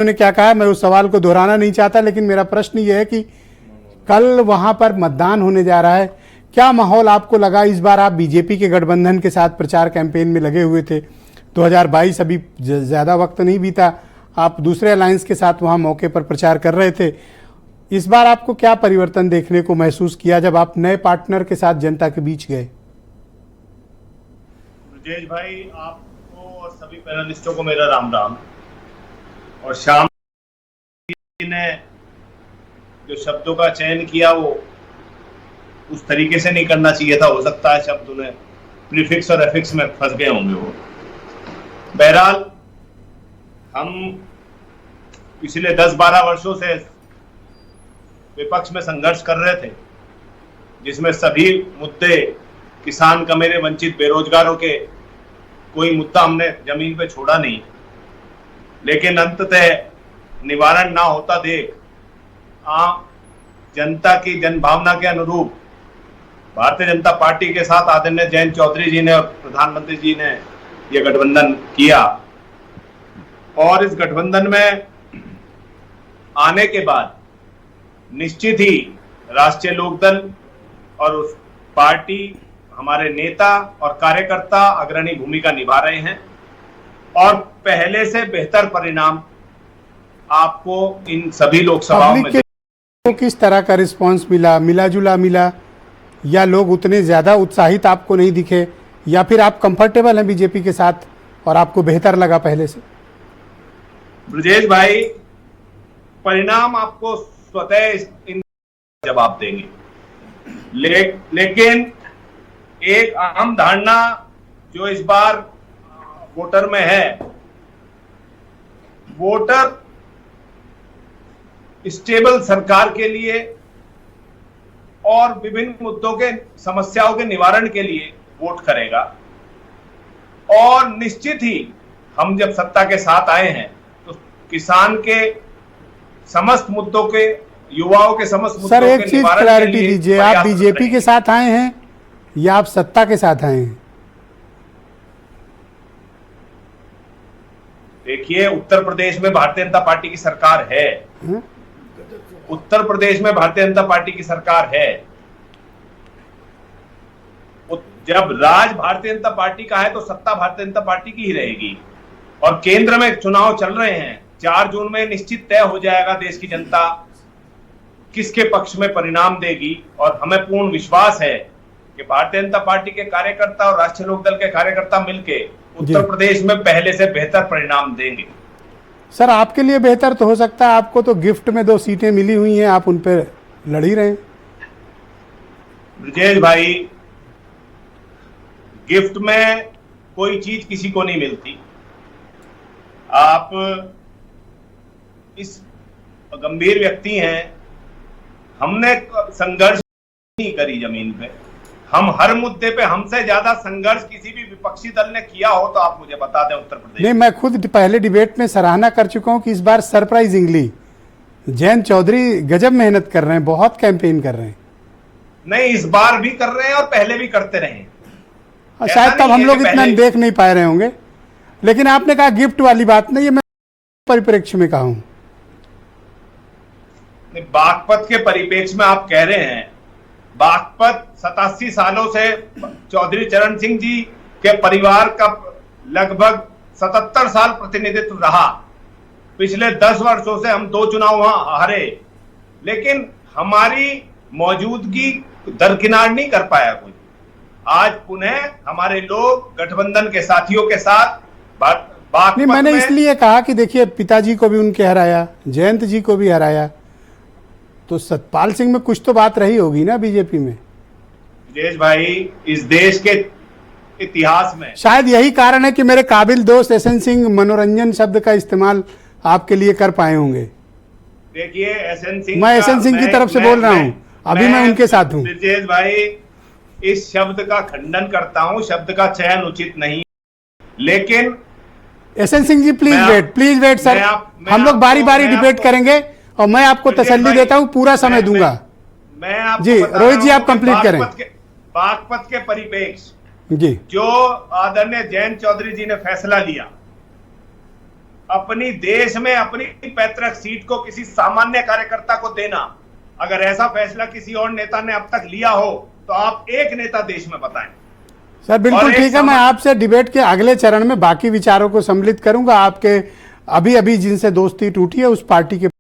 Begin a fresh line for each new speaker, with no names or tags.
ने क्या कहा, मैं उस सवाल को दोहराना नहीं चाहता, लेकिन मेरा प्रश्न ये है कि कल वहां पर मतदान होने जा रहा है, क्या माहौल आपको लगा? इस बार आप बीजेपी के गठबंधन के साथ प्रचार कैंपेन में लगे हुए थे। 2022 अभी ज़्यादा वक्त नहीं बीता, आप दूसरे अलायंस के साथ वहां मौके पर प्रचार कर रहे थे। इस बार आपको क्या परिवर्तन देखने को महसूस किया जब आप नए पार्टनर के साथ जनता के बीच गए?
ब्रजेश भाई, आपको और सभी पैनलिस्टों को मेरा राम राम। और श्याम ने जो शब्दों का चयन किया वो उस तरीके से नहीं करना चाहिए था। हो सकता है शब्द उन्हें प्रीफिक्स और एफिक्स में फंस गए होंगे वो। बहरहाल, हम पिछले 10-12 वर्षों से विपक्ष में संघर्ष कर रहे थे, जिसमें सभी मुद्दे, किसान, कमेरे, वंचित, बेरोजगारों के कोई मुद्दा हमने जमीन पे छोड़ा नहीं। लेकिन अंततः निवारण ना होता देख जनता की जनभावना के अनुरूप भारतीय जनता पार्टी के साथ आदरणीय जयंत चौधरी जी ने और प्रधानमंत्री जी ने यह गठबंधन किया। और इस गठबंधन में आने के बाद निश्चित ही राष्ट्रीय लोकदल और उस पार्टी, हमारे नेता और कार्यकर्ता अग्रणी भूमिका निभा रहे हैं और पहले से बेहतर परिणाम आपको इन सभी लोकसभाओं में
तो किस तरह का रिस्पांस मिला? मिला जुला मिला, या लोग उतने ज्यादा उत्साहित आपको नहीं दिखे, या फिर आप कंफर्टेबल हैं बीजेपी के साथ और आपको बेहतर लगा पहले से?
ब्रजेश भाई, परिणाम आपको स्वतः इन जवाब देंगे। लेकिन एक अहम धारणा जो इस बार वोटर में है, वोटर स्टेबल सरकार के लिए और विभिन्न मुद्दों के, समस्याओं के निवारण के लिए वोट करेगा। और निश्चित ही हम जब सत्ता के साथ आए हैं तो किसान के समस्त मुद्दों के, युवाओं के समस्त मुद्दों
सर, एक
के
चीज क्लैरिटी दीजिए, आप बीजेपी के साथ आए हैं या आप सत्ता के साथ आए हैं?
देखिए, उत्तर प्रदेश में भारतीय जनता पार्टी की सरकार है। उत्तर प्रदेश में भारतीय जनता पार्टी की सरकार है। जब राज भारतीय जनता पार्टी का है तो सत्ता भारतीय जनता पार्टी की ही रहेगी। और केंद्र में चुनाव चल रहे हैं। 4 जून में निश्चित तय हो जाएगा देश की जनता किसके पक्ष में परिणाम देगी। और हमें पूर्ण विश्वास है कि भारतीय जनता पार्टी के कार्यकर्ता और राष्ट्रीय लोकदल के कार्यकर्ता मिलके उत्तर प्रदेश में पहले से बेहतर परिणाम देंगे।
सर, आपके लिए बेहतर तो हो सकता है, आपको तो गिफ्ट में 2 सीटें मिली हुई हैं, आप उन पर लड़ ही रहे हैं।
ब्रजेश भाई, गिफ्ट में कोई चीज किसी को नहीं मिलती। आप इस गंभीर व्यक्ति हैं। हमने संघर्ष नहीं करी जमीन पे। हम हर मुद्दे पे हमसे ज्यादा संघर्ष किसी भी विपक्षी दल ने किया हो तो आप मुझे बता दें उत्तर प्रदेश।
नहीं, मैं खुद पहले डिबेट में सराहना कर चुका हूं कि इस बार सरप्राइजिंगली जयंत चौधरी गजब मेहनत कर रहे हैं, बहुत कैंपेन कर रहे हैं।
नहीं, इस बार भी कर रहे हैं और पहले भी करते रहे हैं।
शायद तब हम लोग इतना देख नहीं पाए रहे होंगे। लेकिन आपने कहा गिफ्ट वाली बात नहीं, ये मैं परिप्रेक्ष्य में कहा हूं।
बागपत के परिप्रेक्ष्य में आप कह रहे हैं। बागपत 87 सालों से चौधरी चरण सिंह जी के परिवार का लगभग 77 साल प्रतिनिधित्व रहा। पिछले 10 वर्षों से हम 2 चुनाव वहां हारे, लेकिन हमारी मौजूदगी दरकिनार नहीं कर पाया कोई। आज पुनः हमारे लोग गठबंधन के साथियों के साथ बागपत
नहीं, मैंने इसलिए कहा कि देखिए, पिताजी को भी उनके हराया, जयंत जी को भी हराया, तो सतपाल सिंह में कुछ तो बात रही होगी ना बीजेपी में।
विजेश भाई, इस देश के इतिहास में
शायद यही कारण है कि मेरे काबिल दोस्त एसएन सिंह मनोरंजन शब्द का इस्तेमाल आपके लिए कर पाए होंगे।
देखिए, एसएन सिंह,
मैं एसएन सिंह की तरफ से बोल रहा हूं, अभी मैं उनके साथ हूं।
विजेश भाई, इस शब्द का खंडन करता हूं, शब्द का चयन उचित नहीं। लेकिन
SN Singh ji, please wait sir, हम लोग बारी बारी डिबेट करेंगे और मैं आपको तसल्ली देता हूं, पूरा समय दूंगा।
मैं आपको
जी, रोहित जी, आप कंप्लीट करें।
बागपत के परिप्रेक्ष्य
जी,
जो आदरणीय जयंत चौधरी जी ने फैसला लिया, अपनी देश में अपनी पैतृक सीट को किसी सामान्य कार्यकर्ता को देना, अगर ऐसा फैसला किसी और नेता ने अब तक लिया हो तो आप एक नेता देश में बताएं।
सर बिल्कुल ठीक है, मैं आपसे डिबेट के अगले चरण में बाकी विचारों को सम्मिलित करूंगा। आपके अभी अभी जिनसे दोस्ती टूटी है उस पार्टी के